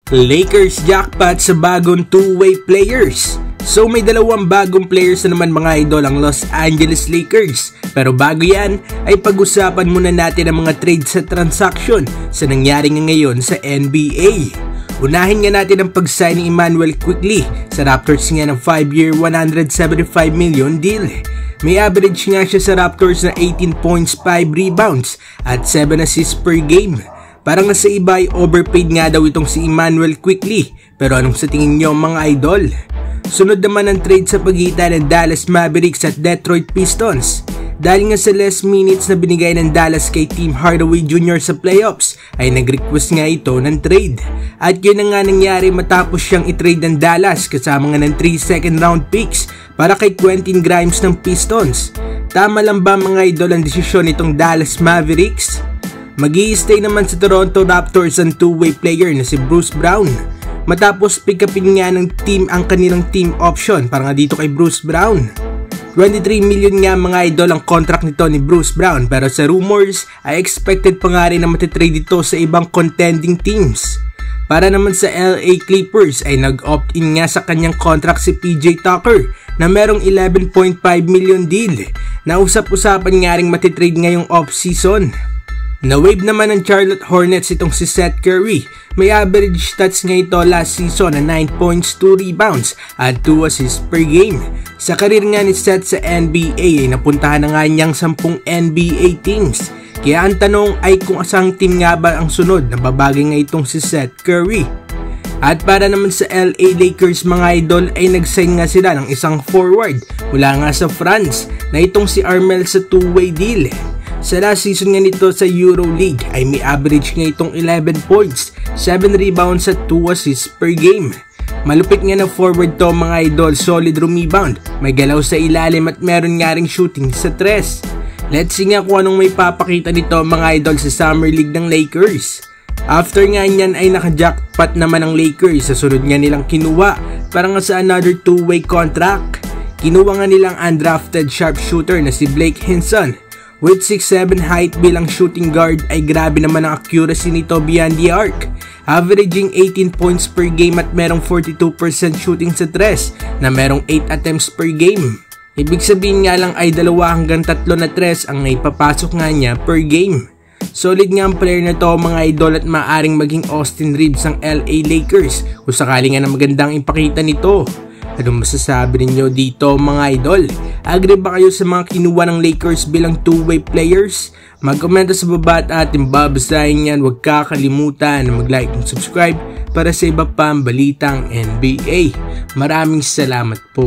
Lakers jackpot sa bagong two-way players. So may dalawang bagong players na naman mga idol ang Los Angeles Lakers. Pero bago yan ay pag-usapan muna natin ang mga trade sa transaction sa nangyari ngayon sa NBA. Unahin nga natin ang pag-sign ni Immanuel Quickley sa Raptors nga ng 5-year $175 million deal. May average nga siya sa Raptors na 18 points, 5 rebounds at 7 assists per game. Parang sa iba ay overpaid nga daw itong si Immanuel Quickley. Pero anong sa tingin nyo mga idol? Sunod naman ang trade sa pagitan ng Dallas Mavericks at Detroit Pistons. Dahil nga sa less minutes na binigay ng Dallas kay Tim Hardaway Jr. sa playoffs, ay nag-request nga ito ng trade. At yun na nga nangyari matapos siyang i-trade ng Dallas kasama nga ng 3 second round picks para kay Quentin Grimes ng Pistons. Tama lang ba mga idol ang desisyon nitong Dallas Mavericks? Mag-i-stay naman sa Toronto Raptors ang two-way player na si Bruce Brown. Matapos pick upin nga ng team ang kanilang team option para nga dito kay Bruce Brown. 23 million nga mga idol ang contract nito ni Bruce Brown, pero sa rumors ay expected pa nga rin na matitrade dito sa ibang contending teams. Para naman sa LA Clippers ay nag-opt-in nga sa kanyang contract si PJ Tucker na merong 11.5 million deal na usap-usapan nga rin matitrade ngayong off-season. Na-wave naman ng Charlotte Hornets itong si Seth Curry. May average stats nga ito last season na 9 points, 2 rebounds at 2 assists per game. Sa karir nga ni Seth sa NBA ay napuntahan na nga niyang 10 NBA teams. Kaya ang tanong ay kung asang team nga ba ang sunod na babagay nga itong si Seth Curry. At para naman sa LA Lakers mga idol ay nag-sign nga sila ng isang forward mula nga sa France na itong si Armel sa two-way deal. Sa last season nga nito sa EuroLeague ay may average nga itong 11 points, 7 rebounds at 2 assists per game. Malupit nga na forward to mga idol, solid rebound, may galaw sa ilalim at meron nga ring shooting sa 3. Let's see nga kung anong may papakita nito mga idol sa Summer League ng Lakers. After nga niyan ay naka-jackpot naman ang Lakers sa sunod nga nilang kinuha para nga sa another two-way contract. Kinuha nga nilang undrafted sharpshooter na si Blake Hinson. With 6'7" height bilang shooting guard ay grabe naman ang accuracy nito beyond the arc. Averaging 18 points per game at merong 42% shooting sa 3 na merong 8 attempts per game. Ibig sabihin nga lang ay 2 hanggang 3 na 3 ang naipapasok nga niya per game. Solid nga ang player na to mga idol at maaaring maging Austin Reeves ang LA Lakers kung sakali nga na magandang ipakita nito. Anong masasabi ninyo dito mga idol? Agree ba kayo sa mga kinuha ng Lakers bilang two-way players? Mag-komento sa baba at ating babasahin yan. Huwag kakalimutan na mag-like and subscribe para sa iba pang balitang NBA. Maraming salamat po.